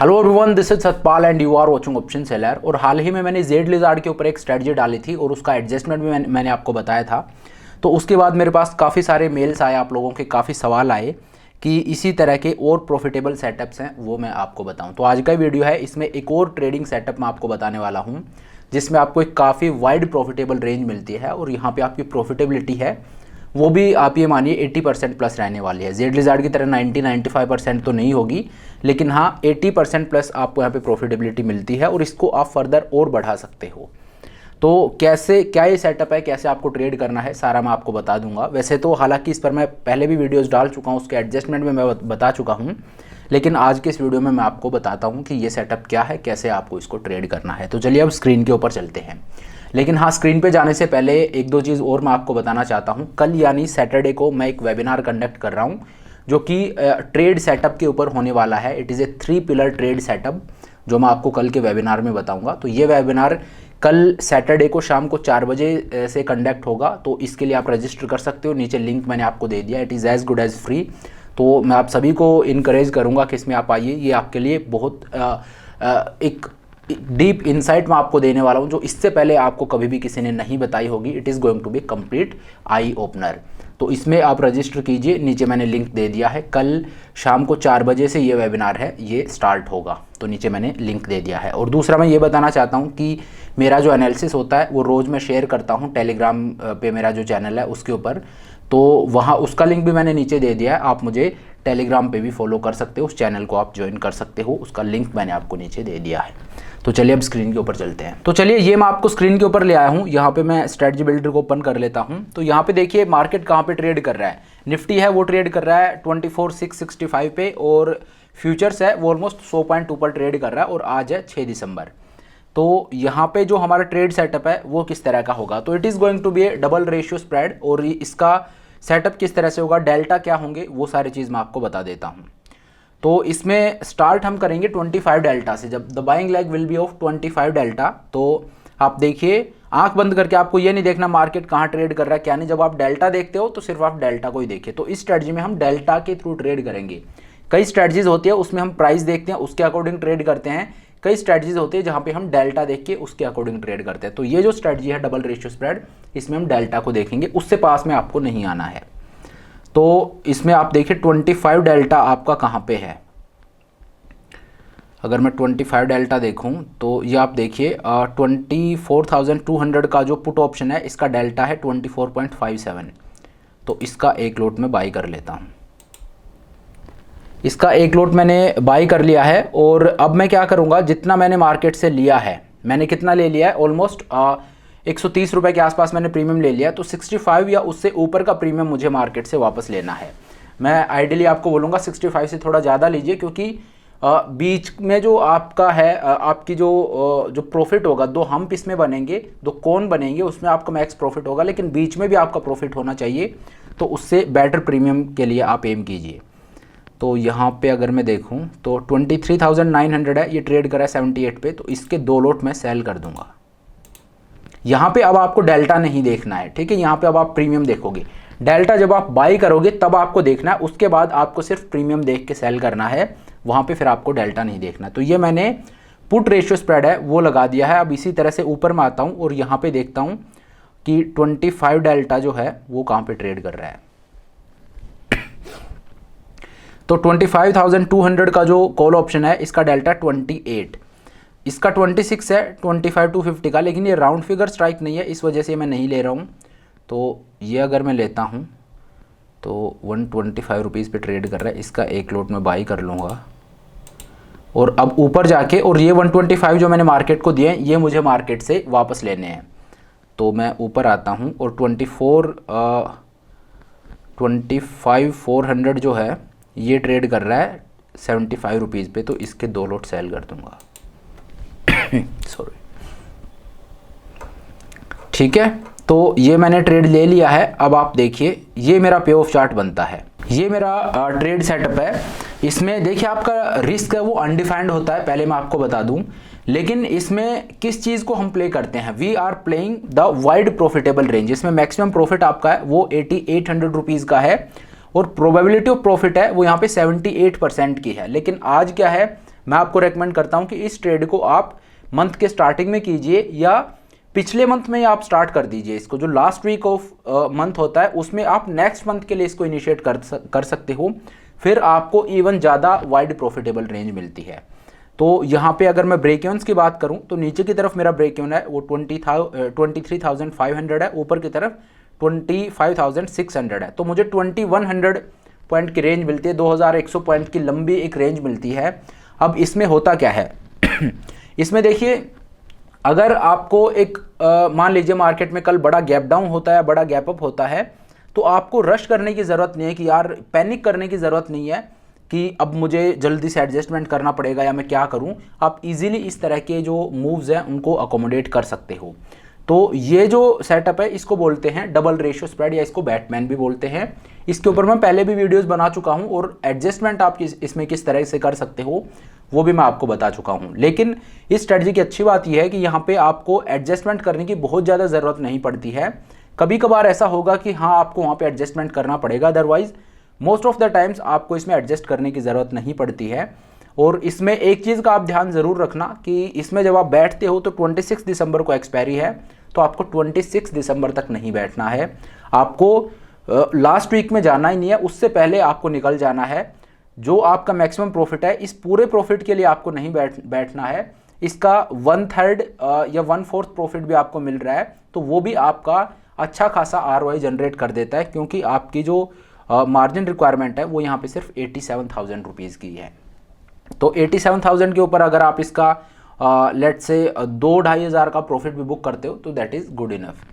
Hello everyone, this is Satpal and you are watching option seller. और हाल ही में मैंने जेड लिजार्ड के ऊपर एक स्ट्रेटजी डाली थी और उसका एडजस्टमेंट भी मैंने आपको बताया था। तो उसके बाद मेरे पास काफ़ी सारे मेल्स आए, आप लोगों के काफ़ी सवाल आए कि इसी तरह के और प्रॉफिटेबल सेटअप्स हैं, वो मैं आपको बताऊं। तो आज का वीडियो है, इसमें एक और ट्रेडिंग सेटअप मैं आपको बताने वाला हूं जिसमें आपको एक काफ़ी वाइड प्रॉफिटेबल रेंज मिलती है और यहाँ पे आपकी प्रॉफिटेबिलिटी है वो भी आप ये मानिए 80% प्लस रहने वाली है। जेड लिजार्ड की तरह 90-95% तो नहीं होगी, लेकिन हाँ 80% प्लस आपको यहाँ पे प्रॉफिटेबिलिटी मिलती है और इसको आप फर्दर और बढ़ा सकते हो। तो कैसे, क्या ये सेटअप है, कैसे आपको ट्रेड करना है, सारा मैं आपको बता दूंगा। वैसे तो हालांकि इस पर मैं पहले भी वीडियोस डाल चुका हूँ, उसके एडजस्टमेंट में मैं बता चुका हूँ, लेकिन आज के इस वीडियो में मैं आपको बताता हूँ कि ये सेटअप क्या है, कैसे आपको इसको ट्रेड करना है। तो चलिए अब स्क्रीन के ऊपर चलते हैं। लेकिन हाँ, स्क्रीन पे जाने से पहले एक दो चीज़ और मैं आपको बताना चाहता हूँ। कल यानी सैटरडे को मैं एक वेबिनार कंडक्ट कर रहा हूँ जो कि ट्रेड सेटअप के ऊपर होने वाला है। It is a 3 pillar trade setup जो मैं आपको कल के वेबिनार में बताऊँगा। तो ये वेबिनार कल सैटरडे को शाम को 4 बजे से कंडक्ट होगा। तो इसके लिए आप रजिस्टर कर सकते हो, नीचे लिंक मैंने आपको दे दिया। It is as good as free. तो मैं आप सभी को इनकरेज करूँगा कि इसमें आप आइए। ये आपके लिए बहुत एक डीप इंसाइट मैं आपको देने वाला हूँ जो इससे पहले आपको कभी भी किसी ने नहीं बताई होगी। It is going to be complete eye opener. तो इसमें आप रजिस्टर कीजिए, नीचे मैंने लिंक दे दिया है। कल शाम को 4 बजे से ये वेबिनार है, ये स्टार्ट होगा। तो नीचे मैंने लिंक दे दिया है। और दूसरा मैं ये बताना चाहता हूँ कि मेरा जो एनालिसिस होता है वो रोज़ मैं शेयर करता हूँ टेलीग्राम पे, मेरा जो चैनल है उसके ऊपर। तो वहाँ उसका लिंक भी मैंने नीचे दे दिया है। आप मुझे टेलीग्राम पे भी फॉलो कर सकते हो, उस चैनल को आप ज्वाइन कर सकते हो, उसका लिंक मैंने आपको नीचे दे दिया है। तो चलिए अब स्क्रीन के ऊपर चलते हैं। तो चलिए ये मैं आपको स्क्रीन के ऊपर ले आया हूँ। यहाँ पे मैं स्ट्रेटजी बिल्डर को ओपन कर लेता हूँ। तो यहाँ पे देखिए मार्केट कहाँ पे ट्रेड कर रहा है। निफ्टी है वो ट्रेड कर रहा है 24,665 पे और फ्यूचर्स है वो ऑलमोस्ट 100 पॉइंट ऊपर ट्रेड कर रहा है और आज है 6 दिसंबर। तो यहाँ पे जो हमारा ट्रेड सेटअप है वो किस तरह का होगा, तो it is going to be a double ratio spread. और इसका सेटअप किस तरह से होगा, डेल्टा क्या होंगे, वो सारी चीज़ मैं आपको बता देता हूँ। तो इसमें स्टार्ट हम करेंगे 25 डेल्टा से। जब the buying leg will be of 25 delta, तो आप देखिए आंख बंद करके, आपको ये नहीं देखना मार्केट कहाँ ट्रेड कर रहा है क्या नहीं। जब आप डेल्टा देखते हो तो सिर्फ आप डेल्टा को ही देखिए। तो इस स्ट्रेटजी में हम डेल्टा के थ्रू ट्रेड करेंगे। कई स्ट्रेटजीज होती है उसमें हम प्राइस देखते हैं, उसके अकॉर्डिंग ट्रेड करते हैं। कई स्ट्रेटजीज होती है जहाँ पे हम डेल्टा देख के उसके अकॉर्डिंग ट्रेड करते हैं। तो ये जो स्ट्रेटजी है डबल रेशियो स्प्रेड, इसमें हम डेल्टा को देखेंगे, उससे पास में आपको नहीं आना है। तो इसमें आप देखिए 25 डेल्टा आपका कहाँ पे है। अगर मैं 25 डेल्टा देखूं तो ये आप देखिए 24,200 का जो पुट ऑप्शन है इसका डेल्टा है 24.57। तो इसका एक लॉट में बाई कर लेता हूं। इसका एक लॉट मैंने बाई कर लिया है और अब मैं क्या करूंगा, जितना मैंने मार्केट से लिया है, मैंने कितना ले लिया है, ऑलमोस्ट 130 रुपये के आसपास मैंने प्रीमियम ले लिया है। तो 65 या उससे ऊपर का प्रीमियम मुझे मार्केट से वापस लेना है। मैं आइडियली आपको बोलूँगा 65 से थोड़ा ज़्यादा लीजिए, क्योंकि बीच में जो आपका है, आपकी जो प्रॉफिट होगा, 2 हम्प इसमें बनेंगे, 2 कोन बनेंगे, उसमें आपका मैक्स प्रॉफिट होगा, लेकिन बीच में भी आपका प्रॉफिट होना चाहिए। तो उससे बेटर प्रीमियम के लिए आप एम कीजिए। तो यहाँ पे अगर मैं देखूँ तो 23,900 है, ये ट्रेड करा है 78 पे। तो इसके 2 लॉट मैं सेल कर दूंगा। यहाँ पे अब आपको डेल्टा नहीं देखना है, ठीक है। यहाँ पे अब आप प्रीमियम देखोगे। डेल्टा जब आप बाई करोगे तब आपको देखना है, उसके बाद आपको सिर्फ प्रीमियम देख के सेल करना है, वहाँ पे फिर आपको डेल्टा नहीं देखना। तो ये मैंने पुट रेशियो स्प्रेड है वो लगा दिया है। अब इसी तरह से ऊपर में आता हूँ और यहाँ पे देखता हूँ कि 25 डेल्टा जो है वो कहाँ पे ट्रेड कर रहा है। तो 25,200 का जो कॉल ऑप्शन है इसका डेल्टा 28, इसका 26 है 25,250 का, लेकिन ये राउंड फिगर स्ट्राइक नहीं है, इस वजह से मैं नहीं ले रहा हूँ। तो ये अगर मैं लेता हूँ तो 125 रुपीज़ पे ट्रेड कर रहा है, इसका एक लॉट में बाई कर लूँगा। और अब ऊपर जाके, और ये 125 जो मैंने मार्केट को दिए ये मुझे मार्केट से वापस लेने हैं। तो मैं ऊपर आता हूँ और 25,400 जो है ये ट्रेड कर रहा है 75 रुपीज़ पे। तो इसके 2 लॉट सेल कर दूँगा। सॉरी, ठीक है। तो ये मैंने ट्रेड ले लिया है। अब आप देखिए ये मेरा पे ऑफ चार्ट बनता है, ये मेरा ट्रेड सेटअप है। इसमें देखिए आपका रिस्क है वो अनडिफाइंड होता है, पहले मैं आपको बता दूं। लेकिन इसमें किस चीज़ को हम प्ले करते हैं, we are playing the wide profitable range. इसमें मैक्सिमम प्रॉफिट आपका है वो 8800 रुपीज़ का है और प्रोबेबिलिटी ऑफ प्रॉफिट है वो यहाँ पे 78% की है। लेकिन आज क्या है, मैं आपको रेकमेंड करता हूं कि इस ट्रेड को आप मंथ के स्टार्टिंग में कीजिए या पिछले मंथ में आप स्टार्ट कर दीजिए इसको। जो लास्ट वीक ऑफ मंथ होता है उसमें आप नेक्स्ट मंथ के लिए इसको इनिशिएट कर सकते हो, फिर आपको इवन ज़्यादा वाइड प्रॉफिटेबल रेंज मिलती है। तो यहाँ पे अगर मैं ब्रेक इवन्स की बात करूँ तो नीचे की तरफ मेरा ब्रेक इवन है वो 23,500 है, ऊपर की तरफ 25,600 है। तो मुझे 2100 पॉइंट की रेंज मिलती है, 2100 पॉइंट की लंबी एक रेंज मिलती है। अब इसमें होता क्या है इसमें देखिए, अगर आपको एक मान लीजिए मार्केट में कल बड़ा गैप डाउन होता है, बड़ा गैप अप होता है, तो आपको रश करने की ज़रूरत नहीं है कि यार पैनिक करने की ज़रूरत नहीं है कि अब मुझे जल्दी से एडजस्टमेंट करना पड़ेगा या मैं क्या करूं। आप इजीली इस तरह के जो मूव्स हैं उनको अकोमोडेट कर सकते हो। तो ये जो सेटअप है इसको बोलते हैं डबल रेशियो स्प्रेड या इसको बैटमैन भी बोलते हैं। इसके ऊपर मैं पहले भी वीडियोस बना चुका हूं और एडजस्टमेंट आप इसमें किस तरह से कर सकते हो वो भी मैं आपको बता चुका हूं। लेकिन इस स्ट्रेटजी की अच्छी बात यह है कि यहाँ पे आपको एडजस्टमेंट करने की बहुत ज़्यादा ज़रूरत नहीं पड़ती है। कभी कभार ऐसा होगा कि हाँ आपको वहाँ पे एडजस्टमेंट करना पड़ेगा, otherwise most of the times आपको इसमें एडजस्ट करने की ज़रूरत नहीं पड़ती है। और इसमें एक चीज़ का आप ध्यान ज़रूर रखना कि इसमें जब आप बैठते हो तो 26 दिसंबर को एक्सपायरी है, तो आपको 26 दिसंबर तक नहीं बैठना है। आपको लास्ट वीक में जाना ही नहीं है, उससे पहले आपको निकल जाना है। जो आपका मैक्सिमम प्रॉफिट है इस पूरे प्रॉफिट के लिए आपको नहीं बैठना है। इसका 1/3 या 1/4 प्रॉफिट भी आपको मिल रहा है, तो वो भी आपका अच्छा खासा ROI जनरेट कर देता है, क्योंकि आपकी जो मार्जिन रिक्वायरमेंट है वो यहाँ पे सिर्फ 87,000 रुपीज़ की है। तो 87,000 के ऊपर अगर आप इसका लेट से 2-2.5 हज़ार का प्रॉफिट भी बुक करते हो तो दैट इज़ गुड इनफ।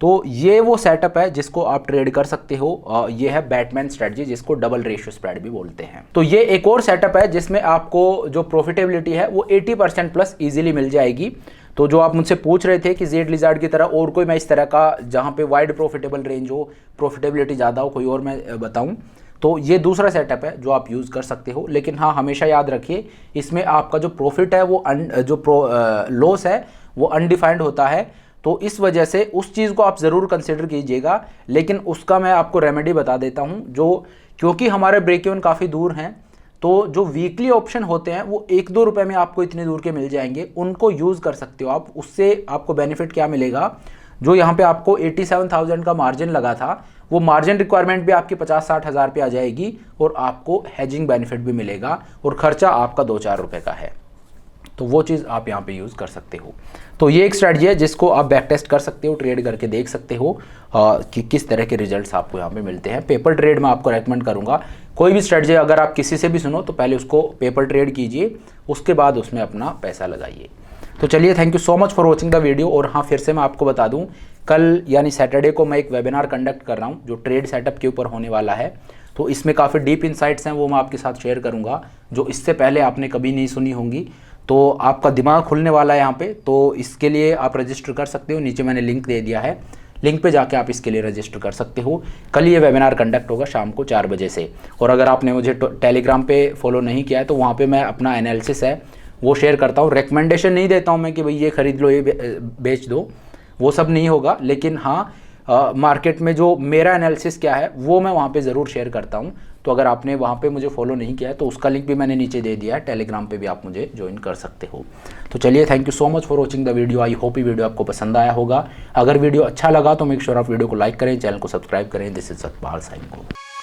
तो ये वो सेटअप है जिसको आप ट्रेड कर सकते हो। ये है बैटमैन स्ट्रेटजी, जिसको डबल रेशियो स्प्रेड भी बोलते हैं। तो ये एक और सेटअप है जिसमें आपको जो प्रॉफिटेबिलिटी है वो 80% प्लस इजीली मिल जाएगी। तो जो आप मुझसे पूछ रहे थे कि जेड लिजार्ड की तरह और कोई मैं इस तरह का जहाँ पे वाइड प्रॉफिटेबल रेंज हो, प्रॉफिटेबिलिटी ज़्यादा हो, कोई और मैं बताऊँ, तो ये दूसरा सेटअप है जो आप यूज़ कर सकते हो। लेकिन हाँ, हमेशा याद रखिए इसमें आपका जो प्रॉफिट है वो लॉस है वो अनडिफाइंड होता है। तो इस वजह से उस चीज़ को आप ज़रूर कंसिडर कीजिएगा। लेकिन उसका मैं आपको रेमेडी बता देता हूँ, जो क्योंकि हमारे ब्रेक इवन काफ़ी दूर हैं, तो जो वीकली ऑप्शन होते हैं वो 1-2 रुपये में आपको इतने दूर के मिल जाएंगे, उनको यूज़ कर सकते हो आप। उससे आपको बेनिफिट क्या मिलेगा, जो यहाँ पे आपको 87,000 का मार्जिन लगा था वो मार्जिन रिक्वायरमेंट भी आपकी 50-60 हज़ार पे आ जाएगी और आपको हेजिंग बेनिफिट भी मिलेगा और खर्चा आपका 2-4 रुपये का है। तो वो चीज़ आप यहाँ पे यूज़ कर सकते हो। तो ये एक स्ट्रेटजी है जिसको आप बैक टेस्ट कर सकते हो, ट्रेड करके देख सकते हो कि किस तरह के रिजल्ट्स आपको यहाँ पे मिलते हैं। पेपर ट्रेड में आपको रेकमेंड करूँगा, कोई भी स्ट्रेटजी अगर आप किसी से भी सुनो तो पहले उसको पेपर ट्रेड कीजिए, उसके बाद उसमें अपना पैसा लगाइए। तो चलिए, thank you so much for watching the video. और हाँ, फिर से मैं आपको बता दूँ, कल यानी सैटरडे को मैं एक वेबिनार कंडक्ट कर रहा हूँ जो ट्रेड सेटअप के ऊपर होने वाला है। तो इसमें काफ़ी डीप इंसाइट्स हैं, वो मैं आपके साथ शेयर करूँगा जो इससे पहले आपने कभी नहीं सुनी होंगी। तो आपका दिमाग खुलने वाला है यहाँ पे। तो इसके लिए आप रजिस्टर कर सकते हो, नीचे मैंने लिंक दे दिया है, लिंक पे जाके आप इसके लिए रजिस्टर कर सकते हो। कल ये वेबिनार कंडक्ट होगा शाम को 4 बजे से। और अगर आपने मुझे टेलीग्राम पे फॉलो नहीं किया है तो वहाँ पे मैं अपना एनालिसिस है वो शेयर करता हूँ। रिकमेंडेशन नहीं देता हूँ मैं कि भाई ये खरीद लो, ये बेच दो, वो सब नहीं होगा। लेकिन हाँ, मार्केट में जो मेरा एनालिसिस क्या है वो मैं वहाँ पे ज़रूर शेयर करता हूँ। तो अगर आपने वहाँ पे मुझे फॉलो नहीं किया है तो उसका लिंक भी मैंने नीचे दे दिया है, टेलीग्राम पे भी आप मुझे ज्वाइन कर सकते हो। तो चलिए, thank you so much for watching the video. I hope ये वीडियो आपको पसंद आया होगा। अगर वीडियो अच्छा लगा तो मेक श्योर आप वीडियो को लाइक करें, चैनल को सब्सक्राइब करें। This is Satpal signing off.